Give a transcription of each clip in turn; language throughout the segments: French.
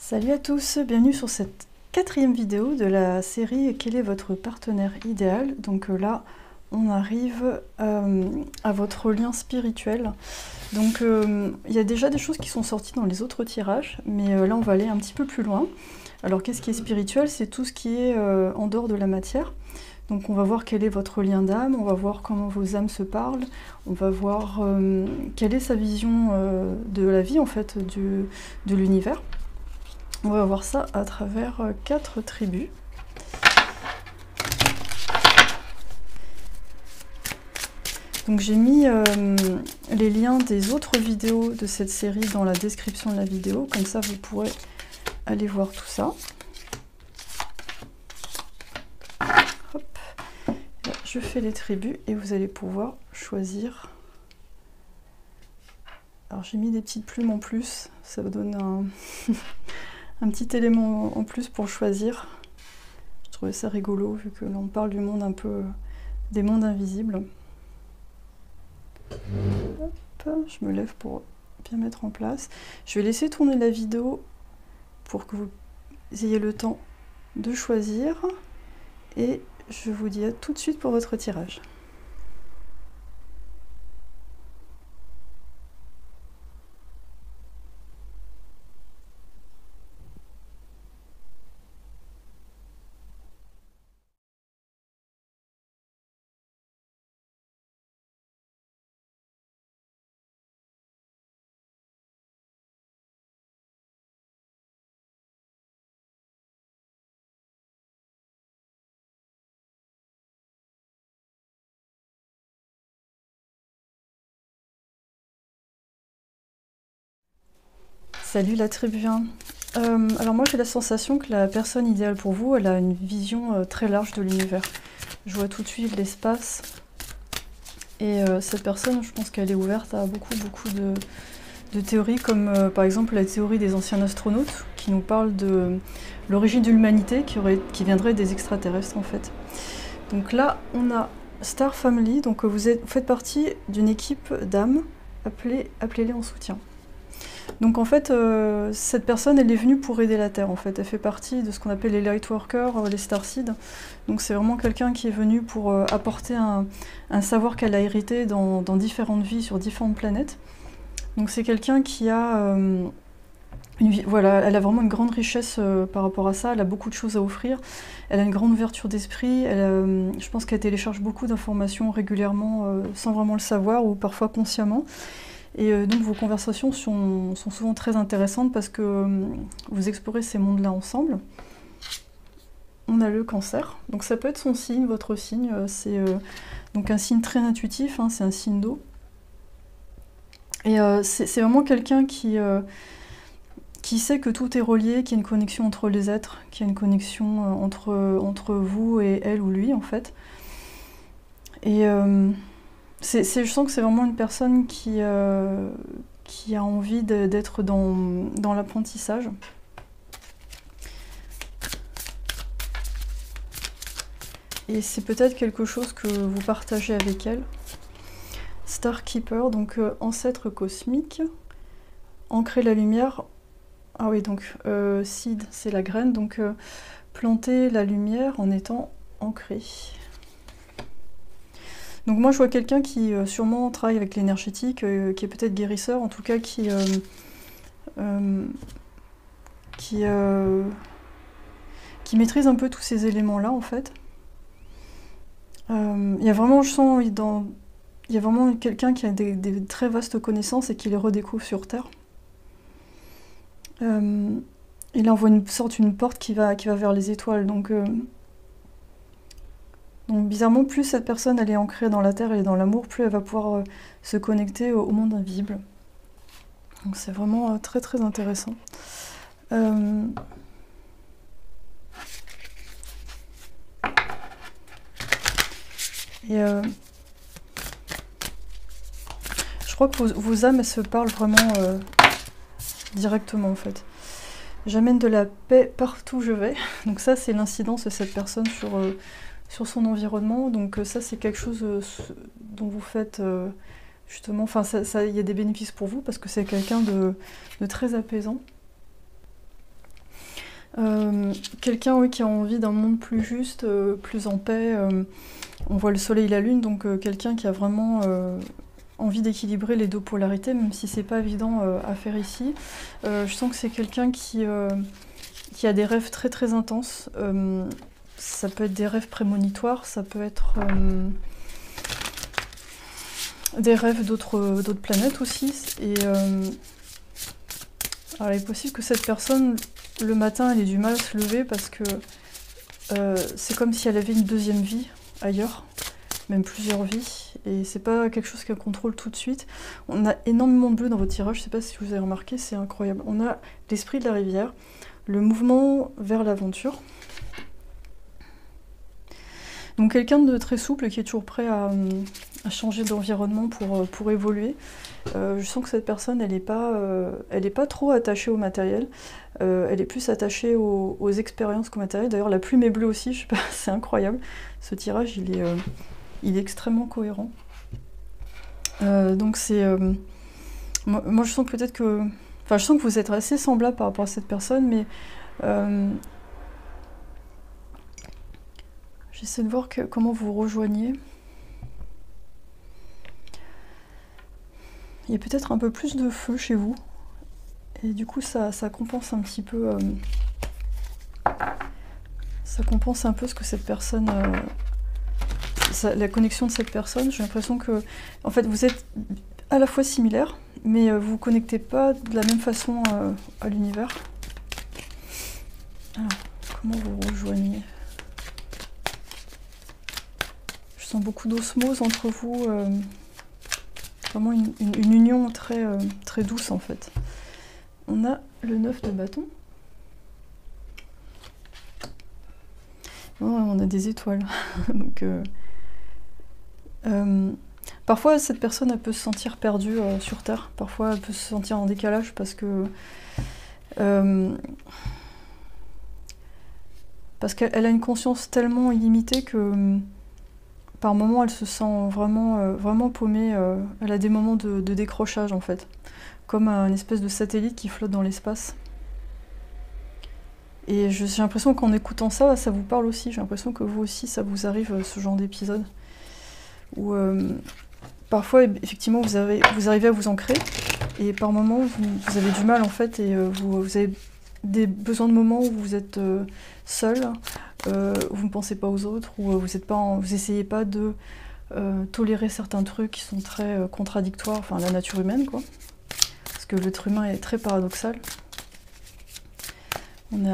Salut à tous, bienvenue sur cette 4e vidéo de la série Quel est votre partenaire idéal? Donc là, on arrive à votre lien spirituel. Donc il y a déjà des choses qui sont sorties dans les autres tirages, mais là on va aller un petit peu plus loin. Alors qu'est-ce qui est spirituel? C'est tout ce qui est en dehors de la matière. Donc on va voir quel est votre lien d'âme, on va voir comment vos âmes se parlent, on va voir quelle est sa vision de la vie en fait, de l'univers. On va voir ça à travers 4 tribus. Donc j'ai mis les liens des autres vidéos de cette série dans la description de la vidéo, comme ça vous pourrez aller voir tout ça. Hop. Là, je fais les tribus et vous allez pouvoir choisir. Alors j'ai mis des petites plumes en plus, ça vous donne un petit élément en plus pour choisir. Je trouvais ça rigolo vu que l'on parle du monde un peu des mondes invisibles. Hop, je me lève pour bien mettre en place. Je vais laisser tourner la vidéo pour que vous ayez le temps de choisir et je vous dis à tout de suite pour votre tirage. Salut la tribu 1. Alors moi j'ai la sensation que la personne idéale pour vous, elle a une vision très large de l'univers. Je vois tout de suite l'espace. Et cette personne, je pense qu'elle est ouverte à beaucoup de théories, comme par exemple la théorie des anciens astronautes, qui nous parle de l'origine de l'humanité qui viendrait des extraterrestres en fait. Donc là, on a Star Family, donc vous faites partie d'une équipe d'âmes, appelez-les en soutien. Donc en fait, cette personne, elle est venue pour aider la Terre en fait. Elle fait partie de ce qu'on appelle les Lightworkers, les Starseeds. Donc c'est vraiment quelqu'un qui est venu pour apporter un savoir qu'elle a hérité dans différentes vies sur différentes planètes. Donc c'est quelqu'un qui a voilà, elle a vraiment une grande richesse par rapport à ça. Elle a beaucoup de choses à offrir. Elle a une grande ouverture d'esprit. Je pense qu'elle télécharge beaucoup d'informations régulièrement sans vraiment le savoir ou parfois consciemment. Et donc vos conversations sont souvent très intéressantes parce que vous explorez ces mondes-là ensemble. On a le Cancer, donc ça peut être son signe, votre signe, c'est donc un signe très intuitif, hein, c'est un signe d'eau. Et c'est vraiment quelqu'un qui sait que tout est relié, qu'il y a une connexion entre les êtres, qu'il y a une connexion entre vous et elle ou lui en fait. Et je sens que c'est vraiment une personne qui a envie d'être dans l'apprentissage. Et c'est peut-être quelque chose que vous partagez avec elle. Star Keeper, donc ancêtre cosmique. Ancrer la lumière. Ah oui, donc seed, c'est la graine. Donc planter la lumière en étant ancré. Donc moi je vois quelqu'un qui sûrement travaille avec l'énergétique, qui est peut-être guérisseur, en tout cas qui maîtrise un peu tous ces éléments-là en fait. Il y a vraiment, je sens, il y a vraiment quelqu'un qui a des très vastes connaissances et qui les redécouvre sur Terre. Il envoie une porte qui va vers les étoiles, donc bizarrement, plus cette personne elle est ancrée dans la terre et dans l'amour, plus elle va pouvoir se connecter au monde invisible. Donc c'est vraiment très très intéressant. Et je crois que vos âmes elles se parlent vraiment directement en fait. J'amène de la paix partout où je vais. Donc ça c'est l'incidence de cette personne sur son environnement, donc ça c'est quelque chose dont vous faites justement, enfin il y a des bénéfices pour vous parce que c'est quelqu'un de très apaisant. Quelqu'un oui, qui a envie d'un monde plus juste, plus en paix. On voit le soleil et la lune, donc quelqu'un qui a vraiment envie d'équilibrer les deux polarités, même si c'est pas évident à faire ici. Je sens que c'est quelqu'un qui a des rêves très très intenses. Ça peut être des rêves prémonitoires, ça peut être des rêves d'autres planètes aussi. Et alors il est possible que cette personne, le matin, elle ait du mal à se lever parce que c'est comme si elle avait une deuxième vie ailleurs, même plusieurs vies, et c'est pas quelque chose qu'elle contrôle tout de suite. On a énormément de bleu dans votre tirage, je sais pas si vous avez remarqué, c'est incroyable. On a l'esprit de la rivière, le mouvement vers l'aventure. Donc quelqu'un de très souple qui est toujours prêt à changer d'environnement pour évoluer. Je sens que cette personne, elle n'est pas trop attachée au matériel, elle est plus attachée aux expériences qu'au matériel. D'ailleurs, la plume est bleue aussi, je sais pas, c'est incroyable. Ce tirage, il est extrêmement cohérent. Donc c'est... moi, je sens peut-être que... Enfin, je sens que vous êtes assez semblable par rapport à cette personne, mais... j'essaie de voir comment vous rejoignez. Il y a peut-être un peu plus de feu chez vous. Et du coup, ça compense un petit peu... ça compense un peu ce que cette personne... la connexion de cette personne. J'ai l'impression que... En fait, vous êtes à la fois similaires, mais vous ne vous connectez pas de la même façon à l'univers. Alors, comment vous rejoignez? Je sens beaucoup d'osmose entre vous. Vraiment une union très, très douce en fait. On a le 9 de bâton. Oh, on a des étoiles. Donc, parfois cette personne elle peut se sentir perdue sur Terre. Parfois elle peut se sentir en décalage parce qu'elle a une conscience tellement illimitée que par moments elle se sent vraiment paumée. Elle a des moments de décrochage en fait. Comme un espèce de satellite qui flotte dans l'espace. Et j'ai l'impression qu'en écoutant ça, ça vous parle aussi. J'ai l'impression que vous aussi, ça vous arrive ce genre d'épisode. Où parfois, effectivement, vous arrivez à vous ancrer. Et par moments, vous avez du mal en fait. Et vous avez des besoins de moments où vous êtes seul, où vous ne pensez pas aux autres, où vous essayez pas de tolérer certains trucs qui sont très contradictoires. Enfin, la nature humaine, quoi. Parce que l'être humain est très paradoxal.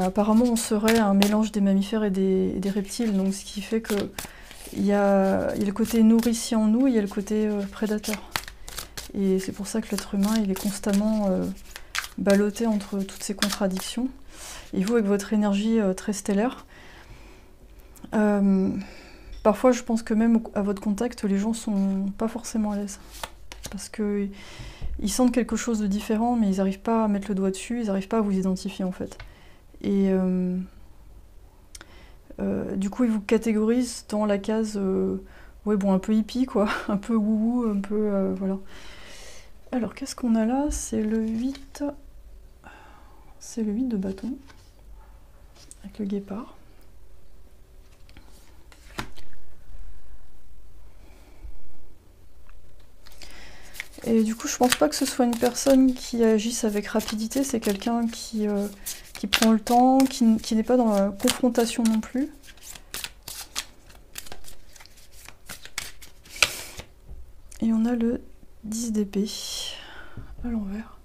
Apparemment, on serait un mélange des mammifères et des reptiles, donc ce qui fait que il y a le côté nourricier en nous, il y a le côté prédateur. Et c'est pour ça que l'être humain, il est constamment ballotté entre toutes ces contradictions. Et vous, avec votre énergie très stellaire, parfois je pense que même à votre contact, les gens sont pas forcément à l'aise. Parce que ils sentent quelque chose de différent, mais ils n'arrivent pas à mettre le doigt dessus, ils n'arrivent pas à vous identifier en fait. Et du coup, ils vous catégorisent dans la case ouais, bon, un peu hippie, quoi, un peu wouhou, un peu... voilà. Alors, qu'est-ce qu'on a là? C'est le 8... C'est le 8 de bâton, avec le guépard. Et du coup, je pense pas que ce soit une personne qui agisse avec rapidité, c'est quelqu'un qui prend le temps, qui n'est pas dans la confrontation non plus. Et on a le 10 d'épée à l'envers.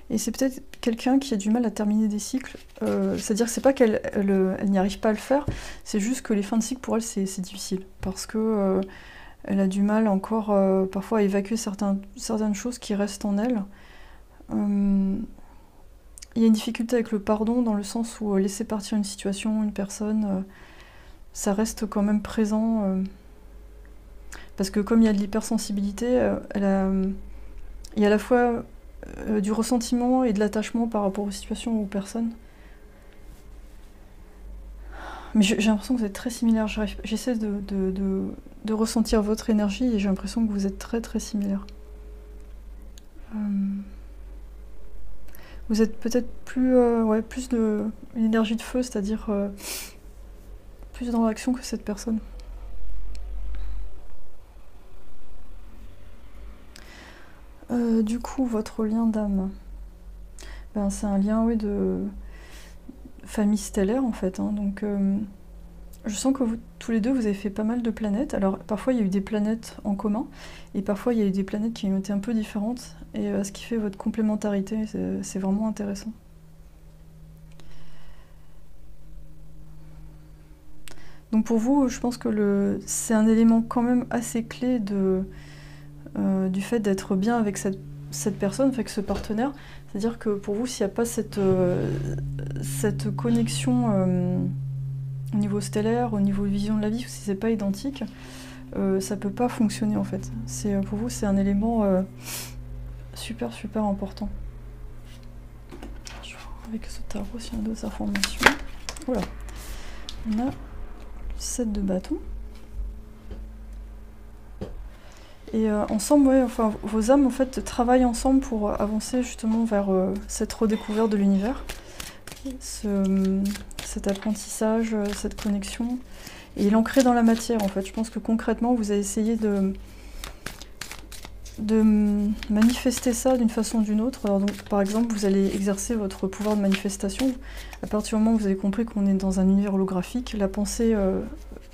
Et c'est peut-être quelqu'un qui a du mal à terminer des cycles. C'est-à-dire que c'est pas qu'elle n'y arrive pas à le faire, c'est juste que les fins de cycle pour elle c'est difficile. Parce que elle a du mal encore parfois à évacuer certaines choses qui restent en elle. Il y a une difficulté avec le pardon dans le sens où laisser partir une situation, une personne, ça reste quand même présent. Parce que comme il y a de l'hypersensibilité, il y a à la fois du ressentiment et de l'attachement par rapport aux situations ou aux personnes. Mais j'ai l'impression que vous êtes très similaires. J'essaie de ressentir votre énergie et j'ai l'impression que vous êtes très très similaires. Vous êtes peut-être plus, ouais, plus de une énergie de feu, c'est-à-dire plus dans l'action que cette personne. Du coup, votre lien d'âme, ben, c'est un lien, oui, de famille stellaire en fait, hein. Donc, je sens que vous, tous les deux, vous avez fait pas mal de planètes. Alors, parfois, il y a eu des planètes en commun, et parfois, il y a eu des planètes qui ont été un peu différentes, et ce qui fait votre complémentarité, c'est vraiment intéressant. Donc pour vous, je pense que c'est un élément quand même assez clé du fait d'être bien avec cette personne, avec ce partenaire. C'est-à-dire que pour vous, s'il n'y a pas cette connexion au niveau stellaire, au niveau vision de la vie, si c'est pas identique, ça peut pas fonctionner en fait. Pour vous, c'est un élément super super important. Je vais voir avec ce tarot s'il y a d'autres informations. Voilà. On a 7 de bâtons. Et ensemble, ouais, enfin, vos âmes en fait travaillent ensemble pour avancer justement vers cette redécouverte de l'univers, cet apprentissage, cette connexion, et l'ancrer dans la matière en fait. Je pense que concrètement, vous avez essayé de manifester ça d'une façon ou d'une autre. Alors donc, par exemple, vous allez exercer votre pouvoir de manifestation. À partir du moment où vous avez compris qu'on est dans un univers holographique, la pensée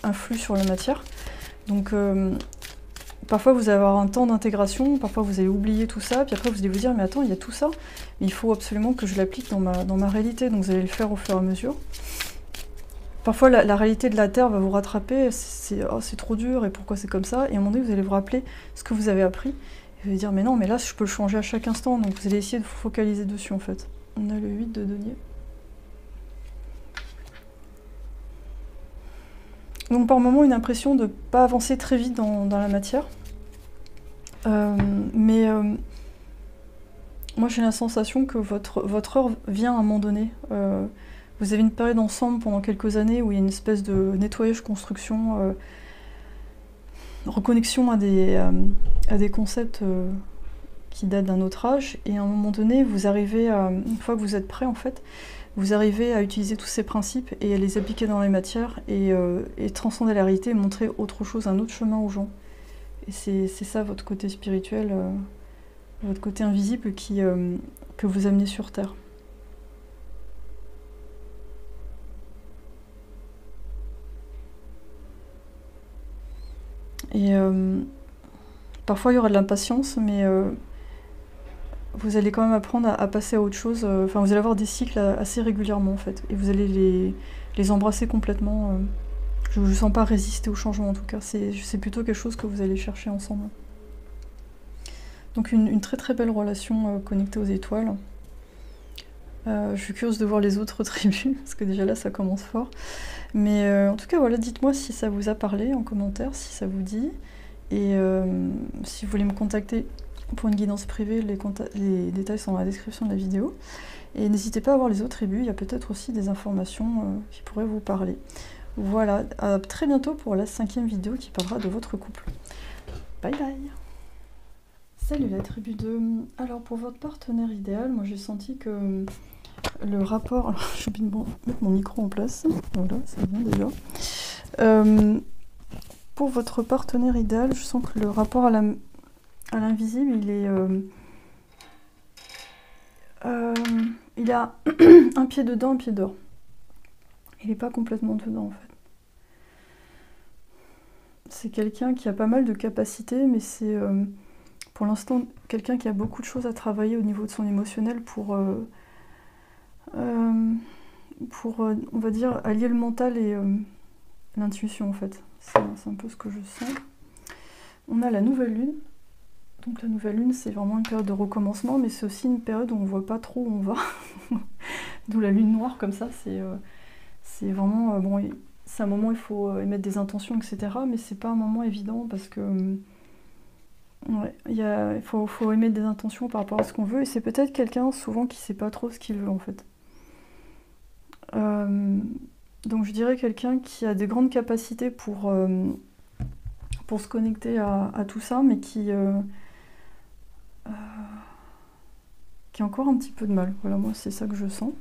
influe sur la matière. Donc parfois vous allez avoir un temps d'intégration, parfois vous allez oublier tout ça, puis après vous allez vous dire mais attends, il y a tout ça, mais il faut absolument que je l'applique dans ma réalité, donc vous allez le faire au fur et à mesure. Parfois la réalité de la Terre va vous rattraper, c'est trop dur et pourquoi c'est comme ça, et à un moment donné vous allez vous rappeler ce que vous avez appris, et vous allez dire mais non, mais là je peux le changer à chaque instant, donc vous allez essayer de vous focaliser dessus en fait. On a le 8 de denier. Donc par moment une impression de ne pas avancer très vite dans la matière. Moi j'ai la sensation que votre heure vient à un moment donné. Vous avez une période ensemble pendant quelques années où il y a une espèce de nettoyage, construction, reconnexion à des concepts qui datent d'un autre âge. Et à un moment donné, vous arrivez une fois que vous êtes prêt en fait, vous arrivez à utiliser tous ces principes et à les appliquer dans les matières et transcender la réalité et montrer autre chose, un autre chemin aux gens. Et c'est ça votre côté spirituel, votre côté invisible que vous amenez sur Terre. Et parfois il y aura de l'impatience, mais vous allez quand même apprendre à passer à autre chose. Enfin, vous allez avoir des cycles assez régulièrement en fait, et vous allez les embrasser complètement. Je ne vous sens pas résister au changement en tout cas, c'est plutôt quelque chose que vous allez chercher ensemble. Donc une très très belle relation connectée aux étoiles. Je suis curieuse de voir les autres tribus, parce que déjà là ça commence fort. Mais en tout cas voilà, dites-moi si ça vous a parlé en commentaire, si ça vous dit. Et si vous voulez me contacter pour une guidance privée, les détails sont dans la description de la vidéo. Et n'hésitez pas à voir les autres tribus, il y a peut-être aussi des informations qui pourraient vous parler. Voilà, à très bientôt pour la 5e vidéo qui parlera de votre couple. Bye bye. Salut la tribu 2. Alors pour votre partenaire idéal, moi j'ai senti que le rapport... Alors j'ai oublié de mettre mon micro en place. Voilà, c'est bien déjà. Pour votre partenaire idéal, je sens que le rapport à l'invisible, il a un pied dedans, un pied dehors. Il n'est pas complètement dedans en fait. C'est quelqu'un qui a pas mal de capacités, mais c'est pour l'instant quelqu'un qui a beaucoup de choses à travailler au niveau de son émotionnel pour on va dire, allier le mental et l'intuition en fait. C'est un peu ce que je sens. On a la nouvelle lune. Donc la nouvelle lune, c'est vraiment une période de recommencement, mais c'est aussi une période où on ne voit pas trop où on va. D'où la lune noire comme ça, c'est vraiment... bon, c'est un moment où il faut émettre des intentions, etc. Mais c'est pas un moment évident parce que... ouais, il faut émettre des intentions par rapport à ce qu'on veut. Et c'est peut-être quelqu'un souvent qui sait pas trop ce qu'il veut en fait. Donc je dirais quelqu'un qui a des grandes capacités pour se connecter à tout ça, mais qui qui a encore un petit peu de mal. Voilà, moi c'est ça que je sens.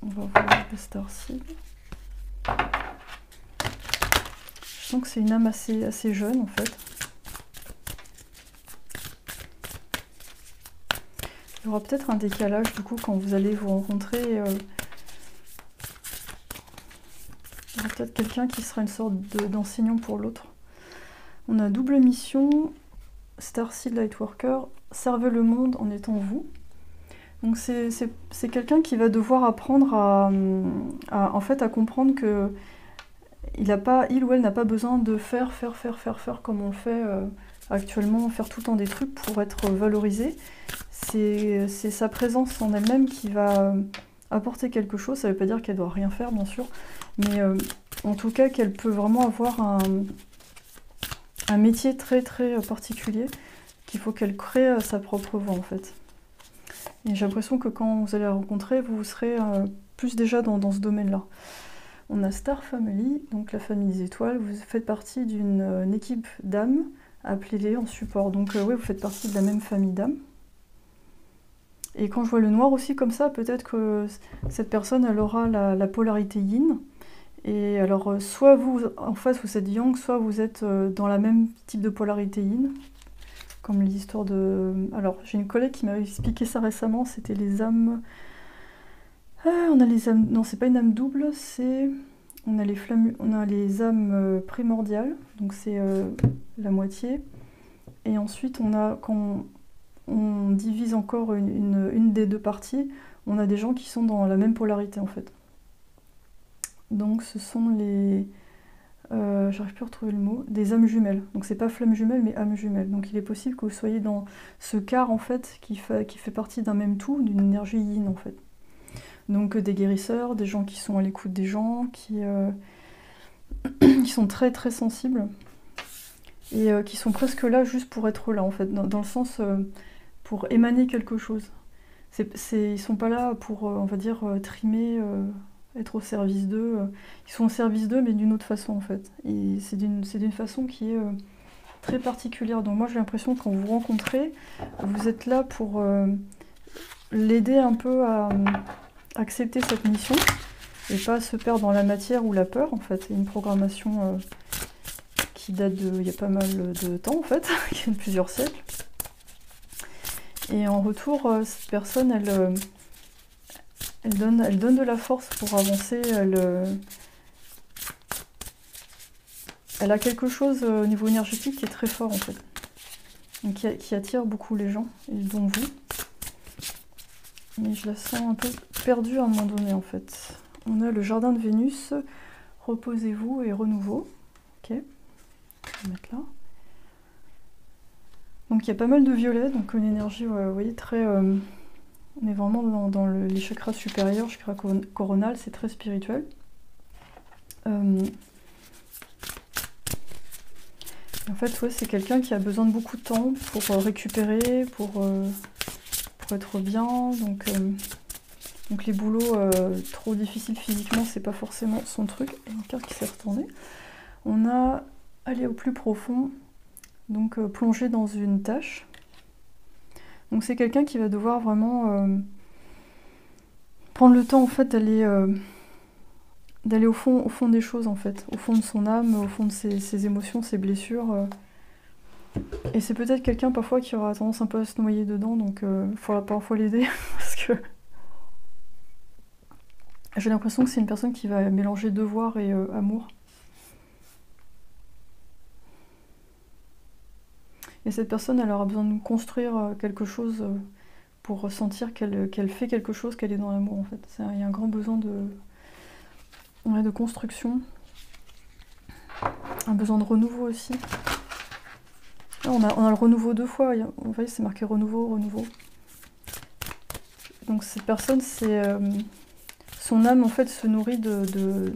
On va voir les Starseed. Je sens que c'est une âme assez jeune en fait. Il y aura peut-être un décalage du coup quand vous allez vous rencontrer. Il y aura peut-être quelqu'un qui sera une sorte d'enseignant pour l'autre. On a double mission, Starseed Lightworker, servez le monde en étant vous. Donc c'est quelqu'un qui va devoir apprendre en fait, à comprendre que il ou elle n'a pas besoin de faire comme on le fait actuellement, faire tout le temps des trucs pour être valorisé. C'est sa présence en elle-même qui va apporter quelque chose. Ça ne veut pas dire qu'elle doit rien faire, bien sûr, mais en tout cas qu'elle peut vraiment avoir un métier très particulier, qu'il faut qu'elle crée sa propre voie en fait. Et j'ai l'impression que quand vous allez la rencontrer, vous serez plus déjà dans ce domaine-là. On a Star Family, donc la famille des étoiles. Vous faites partie d'une équipe d'âmes, appelez-les en support. Donc oui, vous faites partie de la même famille d'âmes. Et quand je vois le noir aussi comme ça, peut-être que cette personne, elle aura la polarité yin. Et alors, soit vous, en face, vous êtes yang, soit vous êtes dans la même type de polarité yin. Comme l'histoire de... Alors, j'ai une collègue qui m'a expliqué ça récemment, c'était les âmes... on a les âmes... Non, c'est pas une âme double, c'est... On a les âmes primordiales, donc c'est la moitié. Et ensuite, quand on divise encore une des deux parties, on a des gens qui sont dans la même polarité, en fait. Donc, ce sont les... j'arrive plus à retrouver le mot, des âmes jumelles. Donc c'est pas flammes jumelles mais âmes jumelles. Donc il est possible que vous soyez dans ce quart en fait qui fait partie d'un même tout, d'une énergie yin en fait. Donc des guérisseurs, des gens qui sont à l'écoute des gens, qui sont très sensibles et qui sont presque là juste pour être là en fait, dans le sens pour émaner quelque chose. Ils sont pas là pour, on va dire, trimer... être au service d'eux. Ils sont au service d'eux, mais d'une autre façon, en fait. Et c'est d'une façon qui est très particulière. Donc moi, j'ai l'impression que quand vous vous rencontrez, vous êtes là pour l'aider un peu à accepter cette mission et pas se perdre dans la matière ou la peur, en fait. C'est une programmation qui date il y a pas mal de temps, en fait, qui a plusieurs siècles. Et en retour, cette personne, elle donne de la force pour avancer, elle a quelque chose au niveau énergétique qui est très fort en fait. Donc, qui attire beaucoup les gens, et dont vous. Mais je la sens un peu perdue à un moment donné en fait. On a le jardin de Vénus, reposez-vous et renouveau. Ok, on va mettre là. Donc il y a pas mal de violet, donc une énergie, vous voyez, très... on est vraiment dans les chakras supérieurs, chakra coronal, c'est très spirituel. En fait, ouais, c'est quelqu'un qui a besoin de beaucoup de temps pour récupérer, pour être bien. Donc les boulots trop difficiles physiquement, c'est pas forcément son truc. Et une carte qui s'est retournée. On a aller au plus profond, donc plonger dans une tâche. Donc c'est quelqu'un qui va devoir vraiment prendre le temps en fait d'aller au fond des choses en fait, au fond de son âme, au fond de ses émotions, ses blessures. Et c'est peut-être quelqu'un parfois qui aura tendance un peu à se noyer dedans, donc il faudra parfois l'aider parce que j'ai l'impression que c'est une personne qui va mélanger devoir et amour. Et cette personne, elle aura besoin de construire quelque chose pour ressentir qu'elle fait quelque chose, qu'elle est dans l'amour en fait. Il y a un grand besoin de construction, un besoin de renouveau aussi. Là, on a le renouveau deux fois, vous voyez c'est marqué renouveau. Donc cette personne, son âme en fait se nourrit de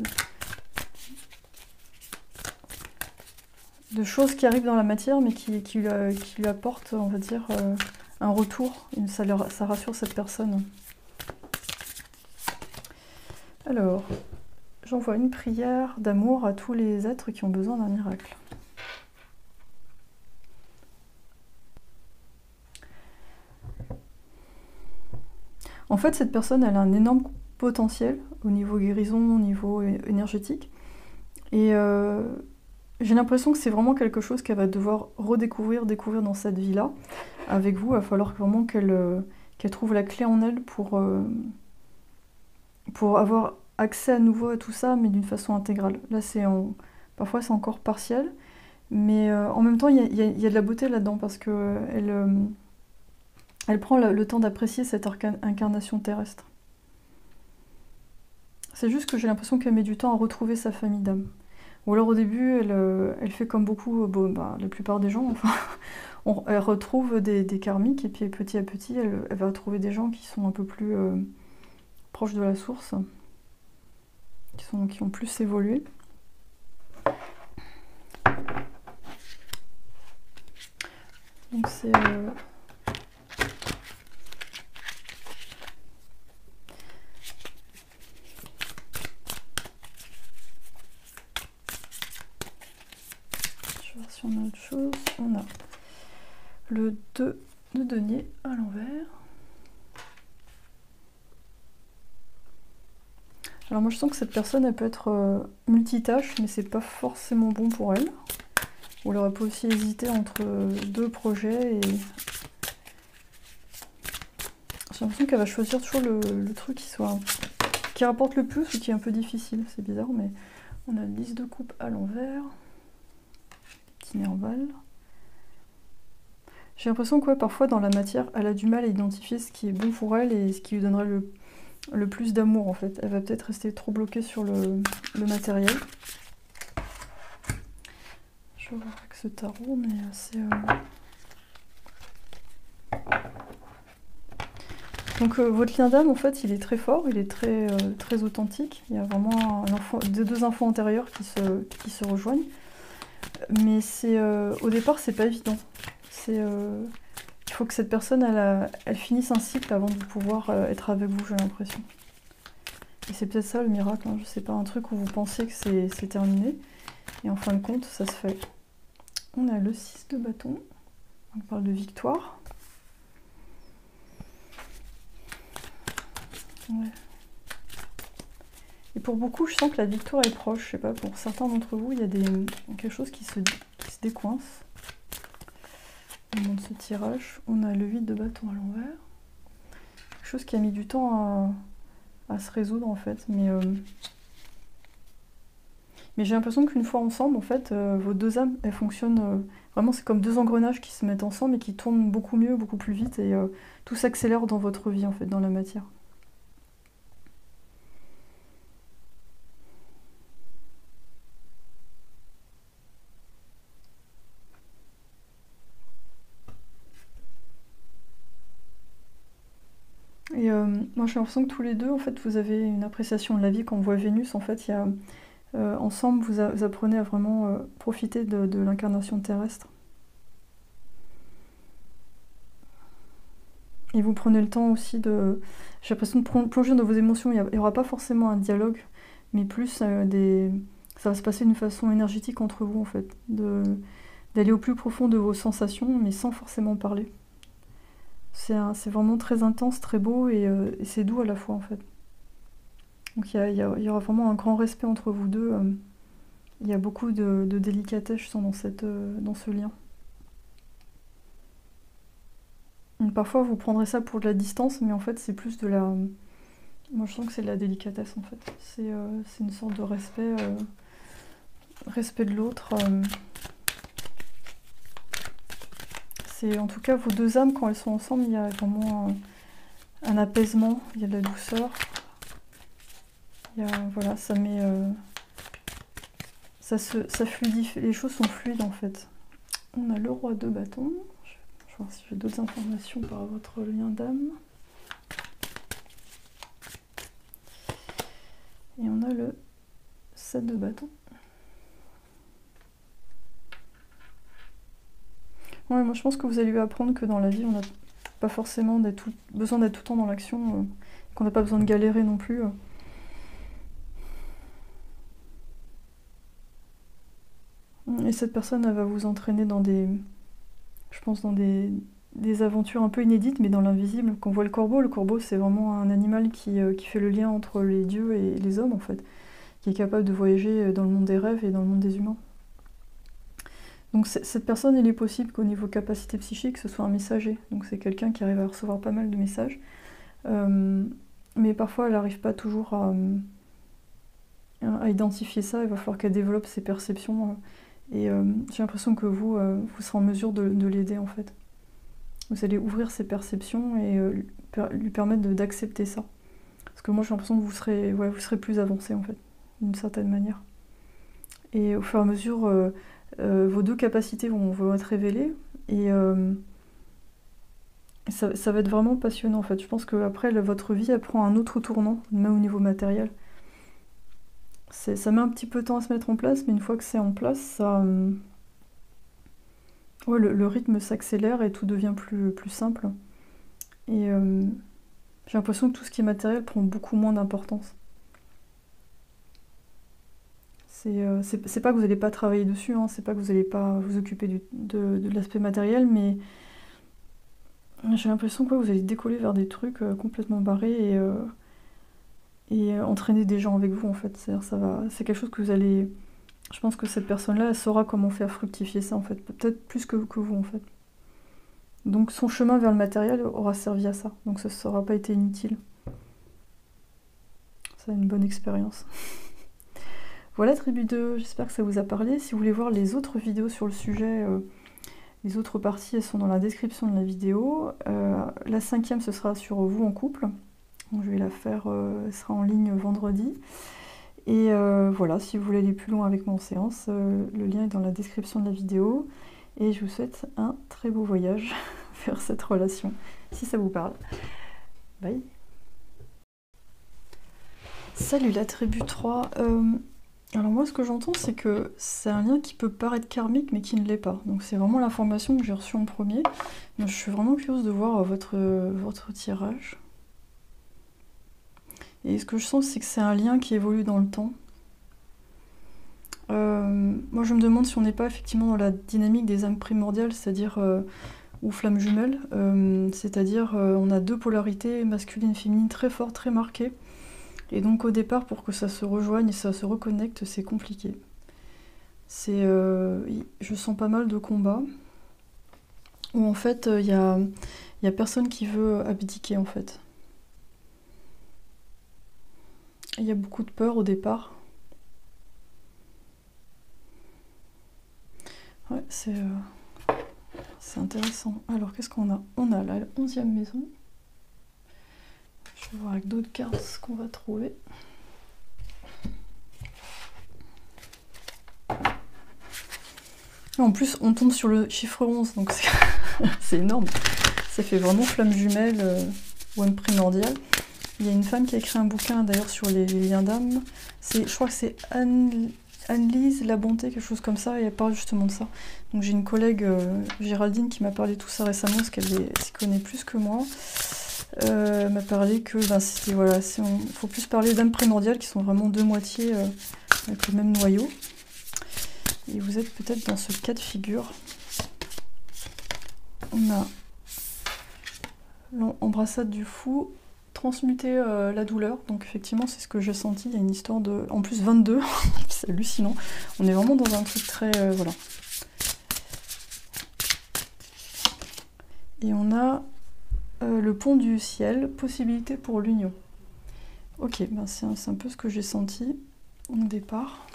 choses qui arrivent dans la matière mais qui lui apportent, on va dire, un retour. Ça rassure cette personne. Alors, j'envoie une prière d'amour à tous les êtres qui ont besoin d'un miracle. En fait, cette personne, elle a un énorme potentiel au niveau guérison, au niveau énergétique. Et j'ai l'impression que c'est vraiment quelque chose qu'elle va devoir découvrir dans cette vie-là. Avec vous, il va falloir vraiment qu'elle trouve la clé en elle pour avoir accès à nouveau à tout ça, mais d'une façon intégrale. Là, parfois c'est encore partiel, mais en même temps, il y a de la beauté là-dedans, parce qu'elle elle prend le temps d'apprécier cette incarnation terrestre. C'est juste que j'ai l'impression qu'elle met du temps à retrouver sa famille d'âme. Ou alors au début, elle fait comme beaucoup, la plupart des gens, enfin, elle retrouve des karmiques, et puis petit à petit, elle va trouver des gens qui sont un peu plus proches de la source, qui ont plus évolué. Donc c'est... Je vais voir si on a autre chose. On a le 2 de denier à l'envers. Alors moi je sens que cette personne, elle peut être multitâche, mais c'est pas forcément bon pour elle. Ou elle aurait pas aussi hésiter entre deux projets, et j'ai l'impression qu'elle va choisir toujours le truc qui rapporte le plus ou qui est un peu difficile. C'est bizarre, mais on a 10 de coupe à l'envers, petit nerval. J'ai l'impression que ouais, parfois dans la matière, elle a du mal à identifier ce qui est bon pour elle et ce qui lui donnerait le plus d'amour en fait. Elle va peut-être rester trop bloquée sur le matériel. Je vais voir avec ce tarot, mais c'est... Donc votre lien d'âme, en fait, il est très fort, il est très authentique. Il y a vraiment des deux enfants antérieurs qui se rejoignent. Mais au départ, c'est pas évident. Il faut que cette personne, elle finisse un cycle avant de pouvoir être avec vous, j'ai l'impression. Et c'est peut-être ça le miracle, hein. Je sais pas, un truc où vous pensez que c'est terminé, et en fin de compte, ça se fait. On a le 6 de bâton, on parle de victoire. Ouais. Et pour beaucoup, je sens que la victoire est proche. Je sais pas, pour certains d'entre vous, il y a quelque chose qui se décoince. Au moment de ce tirage, on a le 8 de bâton à l'envers. Quelque chose qui a mis du temps à se résoudre en fait. Mais j'ai l'impression qu'une fois ensemble, en fait, vos deux âmes, elles fonctionnent... vraiment, c'est comme deux engrenages qui se mettent ensemble et qui tournent beaucoup mieux, beaucoup plus vite. Et tout s'accélère dans votre vie, en fait, dans la matière. Et moi j'ai l'impression que tous les deux, en fait, vous avez une appréciation de la vie. Quand on voit Vénus, en fait, ensemble, vous apprenez à vraiment profiter de l'incarnation terrestre. Et vous prenez le temps aussi de... J'ai l'impression de plonger dans vos émotions. Il n'y aura pas forcément un dialogue, mais plus ça va se passer d'une façon énergétique entre vous, en fait. D'aller au plus profond de vos sensations, mais sans forcément parler. C'est vraiment très intense, très beau, et c'est doux à la fois, en fait. Donc il y aura vraiment un grand respect entre vous deux. Il y a beaucoup de délicatesse, je sens, dans ce lien. Donc, parfois, vous prendrez ça pour de la distance, mais en fait, c'est plus de la... Moi, je sens que c'est de la délicatesse, en fait. C'est une sorte de respect de l'autre. En tout cas, vos deux âmes, quand elles sont ensemble, il y a vraiment un apaisement, il y a de la douceur. Voilà, ça met... ça fluidifie, les choses sont fluides, en fait. On a le roi de bâton. Je vais voir si j'ai d'autres informations par votre lien d'âme. Et on a le 7 de bâton. Ouais, moi je pense que vous allez lui apprendre que dans la vie, on n'a pas forcément besoin d'être tout le temps dans l'action, qu'on n'a pas besoin de galérer non plus. Et cette personne, elle va vous entraîner je pense, dans des des aventures un peu inédites, mais dans l'invisible. Quand on voit le corbeau c'est vraiment un animal qui fait le lien entre les dieux et les hommes en fait, qui est capable de voyager dans le monde des rêves et dans le monde des humains. Donc cette personne, il est possible qu'au niveau capacité psychique, ce soit un messager. Donc c'est quelqu'un qui arrive à recevoir pas mal de messages. Mais parfois, elle n'arrive pas toujours à identifier ça. Il va falloir qu'elle développe ses perceptions. Et j'ai l'impression que vous serez en mesure de l'aider en fait. Vous allez ouvrir ses perceptions et lui permettre d'accepter ça. Parce que moi, j'ai l'impression que vous serez plus avancé en fait, d'une certaine manière. Et au fur et à mesure... vos deux capacités vont être révélées et ça va être vraiment passionnant en fait. Je pense qu'après votre vie elle prend un autre tournant, même au niveau matériel. Ça met un petit peu de temps à se mettre en place, mais une fois que c'est en place, le rythme s'accélère et tout devient plus simple. Et j'ai l'impression que tout ce qui est matériel prend beaucoup moins d'importance. C'est pas que vous n'allez pas travailler dessus, hein, c'est pas que vous n'allez pas vous occuper de l'aspect matériel, mais j'ai l'impression que vous allez décoller vers des trucs complètement barrés et entraîner des gens avec vous en fait. C'est quelque chose que vous allez... Je pense que cette personne-là, elle saura comment faire fructifier ça en fait, peut-être plus que vous en fait. Donc son chemin vers le matériel aura servi à ça, donc ça n'aura pas été inutile. C'est une bonne expérience. Voilà tribu 2, j'espère que ça vous a parlé. Si vous voulez voir les autres vidéos sur le sujet, les autres parties elles sont dans la description de la vidéo. La 5e ce sera sur vous en couple. Donc, je vais la faire, elle sera en ligne vendredi. Et voilà, si vous voulez aller plus loin avec mon séance, le lien est dans la description de la vidéo. Et je vous souhaite un très beau voyage vers cette relation, si ça vous parle. Bye. Salut la tribu 3. Alors moi ce que j'entends c'est que c'est un lien qui peut paraître karmique mais qui ne l'est pas. Donc c'est vraiment l'information que j'ai reçue en premier. Donc, je suis vraiment curieuse de voir votre tirage. Et ce que je sens c'est que c'est un lien qui évolue dans le temps. Moi je me demande si on n'est pas effectivement dans la dynamique des âmes primordiales, c'est-à-dire ou flammes jumelles, c'est-à-dire on a deux polarités masculines et féminines très fortes, très marquées. Et donc au départ, pour que ça se rejoigne et ça se reconnecte, c'est compliqué. Je sens pas mal de combats, où en fait, il y a personne qui veut abdiquer en fait. Il y a beaucoup de peur au départ. Ouais, c'est intéressant. Alors qu'est-ce qu'on a? On a la 11e maison. Je vais voir avec d'autres cartes ce qu'on va trouver. En plus, on tombe sur le chiffre 11, donc c'est énorme. Ça fait vraiment flamme jumelle ou âme primordiale. Il y a une femme qui a écrit un bouquin d'ailleurs sur les liens d'âme. Je crois que c'est Anne-Lise La Bonté, quelque chose comme ça, et elle parle justement de ça. Donc j'ai une collègue, Géraldine, qui m'a parlé de tout ça récemment, parce qu'elle s'y connaît plus que moi. Elle m'a parlé que voilà, faut plus parler d'âmes primordiales qui sont vraiment deux moitiés avec le même noyau. Et vous êtes peut-être dans ce cas de figure. On a l'embrassade du fou, transmuter la douleur. Donc effectivement c'est ce que j'ai senti. Il y a une histoire de... En plus 22, c'est hallucinant. On est vraiment dans un truc très... voilà. Et on a le pont du ciel, possibilité pour l'union. Ok, ben c'est un peu ce que j'ai senti au départ.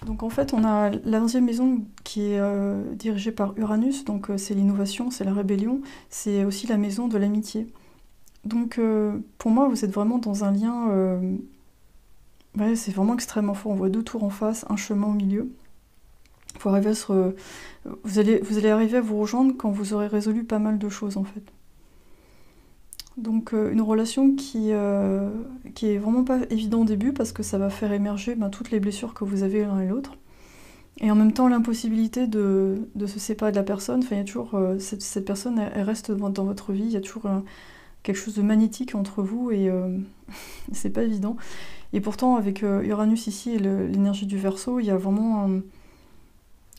Donc en fait on a la 11e maison qui est dirigée par Uranus, donc c'est l'innovation, c'est la rébellion, c'est aussi la maison de l'amitié. Donc pour moi vous êtes vraiment dans un lien, ouais, c'est vraiment extrêmement fort, on voit deux tours en face, un chemin au milieu. Faut arriver à vous allez arriver à vous rejoindre quand vous aurez résolu pas mal de choses en fait. Donc une relation qui est vraiment pas évidente au début parce que ça va faire émerger toutes les blessures que vous avez l'un et l'autre. Et en même temps l'impossibilité de se séparer de la personne. Enfin, il y a toujours cette personne, elle reste dans votre vie. Il y a toujours quelque chose de magnétique entre vous et c'est pas évident. Et pourtant avec Uranus ici et l'énergie du Verseau, il y a vraiment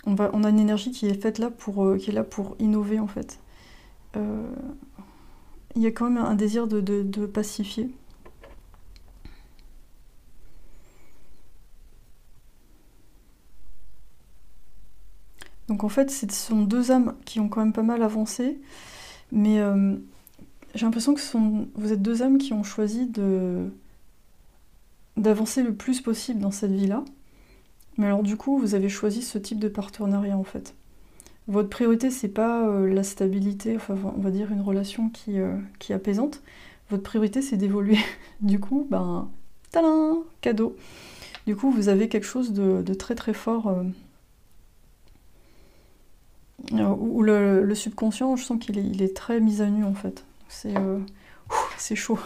on a une énergie qui est faite là qui est là pour innover en fait. il y a quand même un désir de pacifier. Donc en fait, ce sont deux âmes qui ont quand même pas mal avancé, mais j'ai l'impression que vous êtes deux âmes qui ont choisi d'avancer le plus possible dans cette vie-là. Mais alors du coup, vous avez choisi ce type de partenariat en fait. Votre priorité, c'est pas la stabilité, enfin on va dire une relation qui est apaisante. Votre priorité, c'est d'évoluer. Du coup, ben, tadam, cadeau. Du coup, vous avez quelque chose de très très fort. Où le subconscient, je sens qu'il est très mis à nu en fait. C'est chaud.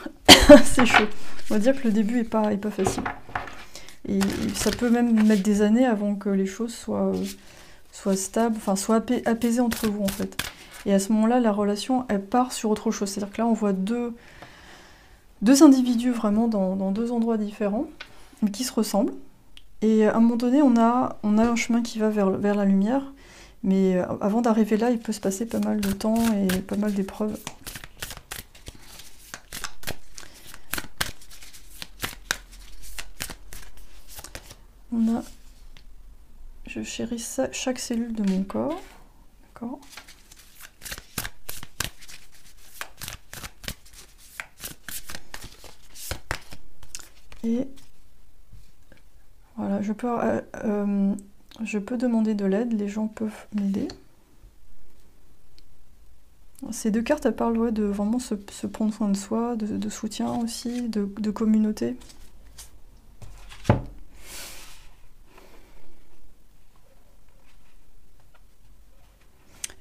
C'est chaud. On va dire que le début est pas facile. Et ça peut même mettre des années avant que les choses soient stables, enfin soient apaisées entre vous en fait. Et à ce moment-là, la relation, elle part sur autre chose. C'est-à-dire que là, on voit deux individus vraiment dans deux endroits différents, mais qui se ressemblent. Et à un moment donné, on a un chemin qui va vers la lumière, mais avant d'arriver là, il peut se passer pas mal de temps et pas mal d'épreuves. On a... Je chéris chaque cellule de mon corps. D'accord. Et voilà, je peux demander de l'aide, les gens peuvent m'aider. Ces deux cartes, elles parlent de vraiment se prendre soin de soi, de soutien aussi, de communauté.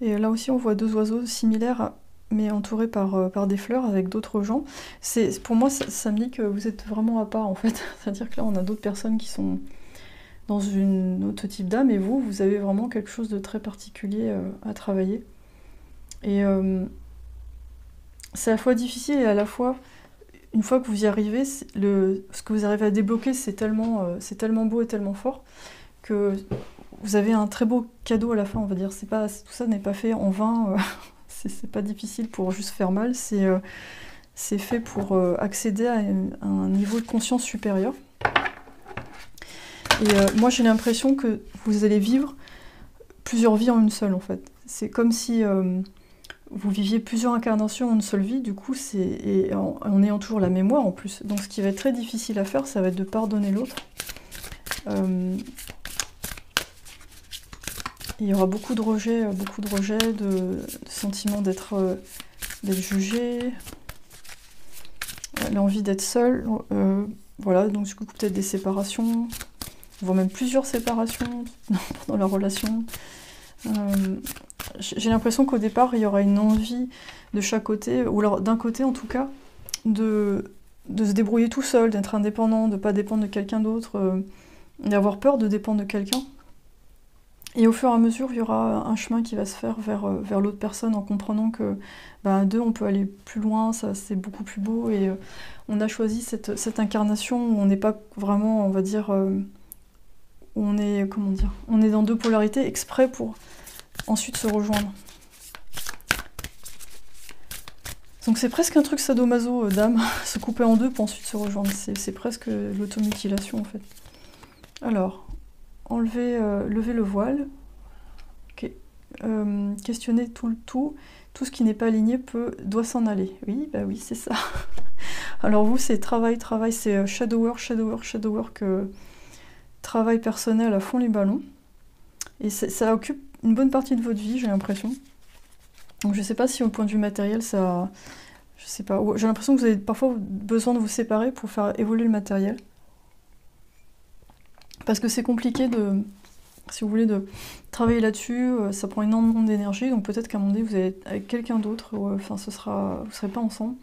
Et là aussi, on voit deux oiseaux similaires, mais entourés par des fleurs avec d'autres gens. Pour moi, ça me dit que vous êtes vraiment à part, en fait. C'est-à-dire que là, on a d'autres personnes qui sont dans une autre type d'âme, et vous avez vraiment quelque chose de très particulier à travailler. Et c'est à la fois difficile et à la fois, une fois que vous y arrivez, ce que vous arrivez à débloquer, c'est tellement beau et tellement fort que vous avez un très beau cadeau à la fin, on va dire. Tout ça n'est pas fait en vain, c'est pas difficile pour juste faire mal, c'est fait pour accéder à un niveau de conscience supérieur. Et moi j'ai l'impression que vous allez vivre plusieurs vies en une seule en fait. C'est comme si vous viviez plusieurs incarnations en une seule vie, du coup, en ayant toujours la mémoire en plus. Donc ce qui va être très difficile à faire, ça va être de pardonner l'autre. Il y aura beaucoup de rejets, de sentiments d'être jugé, l'envie d'être seul, voilà, donc du coup peut-être des séparations, voire même plusieurs séparations dans la relation. J'ai l'impression qu'au départ, il y aura une envie de chaque côté, ou alors d'un côté en tout cas, de se débrouiller tout seul, d'être indépendant, de ne pas dépendre de quelqu'un d'autre, d'avoir peur de dépendre de quelqu'un. Et au fur et à mesure, il y aura un chemin qui va se faire vers l'autre personne en comprenant que à deux, on peut aller plus loin, ça c'est beaucoup plus beau. Et on a choisi cette incarnation où on n'est pas vraiment, on va dire, on est dans deux polarités exprès pour ensuite se rejoindre. Donc c'est presque un truc sadomaso d'âme, se couper en deux pour ensuite se rejoindre. C'est presque l'automutilation en fait. Alors... lever le voile, okay. Questionner tout ce qui n'est pas aligné doit s'en aller. Oui, bah oui, c'est ça. Alors vous, c'est travail, c'est shadow work, travail personnel à fond les ballons. Et ça occupe une bonne partie de votre vie, j'ai l'impression. Donc je sais pas si au point de vue matériel, ça... Je sais pas, j'ai l'impression que vous avez parfois besoin de vous séparer pour faire évoluer le matériel. Parce que c'est compliqué si vous voulez, de travailler là-dessus, ça prend énormément d'énergie, donc peut-être qu'à un moment donné, vous allez être avec quelqu'un d'autre, vous ne serez pas ensemble,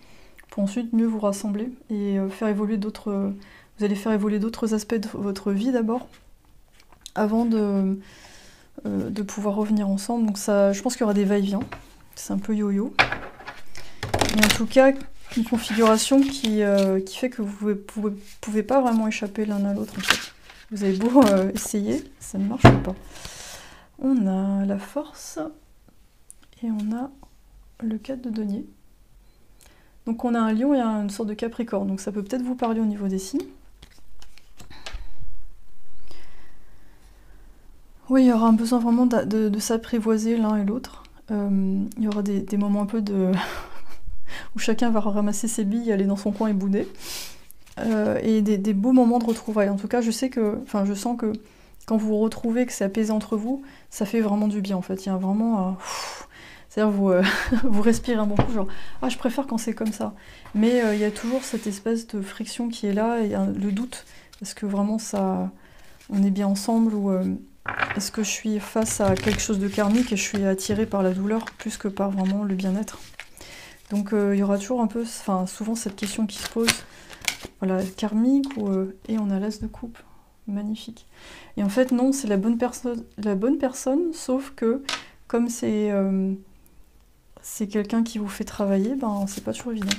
pour ensuite mieux vous rassembler et faire évoluer vous allez faire évoluer d'autres aspects de votre vie d'abord, avant de pouvoir revenir ensemble. Donc ça, je pense qu'il y aura des va-et-vient, c'est un peu yo-yo. Mais en tout cas, une configuration qui fait que vous ne pouvez pas vraiment échapper l'un à l'autre en fait. Vous avez beau essayer, ça ne marche pas. On a la force et on a le 4 de denier. Donc on a un lion et une sorte de capricorne, donc ça peut peut-être vous parler au niveau des signes. Oui, il y aura un besoin vraiment de s'apprivoiser l'un et l'autre. Il y aura des moments un peu de... où chacun va ramasser ses billes, aller dans son coin et bouder. Et des beaux moments de retrouvailles. En tout cas, je sens que quand vous vous retrouvez, que c'est apaisé entre vous, ça fait vraiment du bien en fait. Il y a vraiment... c'est-à-dire vous, vous respirez un bon coup, genre « Ah, je préfère quand c'est comme ça ». Mais il y a toujours cette espèce de friction qui est là, et le doute, parce que vraiment ça... on est bien ensemble, ou est-ce que je suis face à quelque chose de karmique et je suis attirée par la douleur plus que par vraiment le bien-être. Donc il y aura toujours un peu, enfin souvent cette question qui se pose, voilà, karmique, et on a l'as de coupe, magnifique. Et en fait non, c'est la bonne personne, sauf que comme c'est quelqu'un qui vous fait travailler, ben c'est pas toujours évident.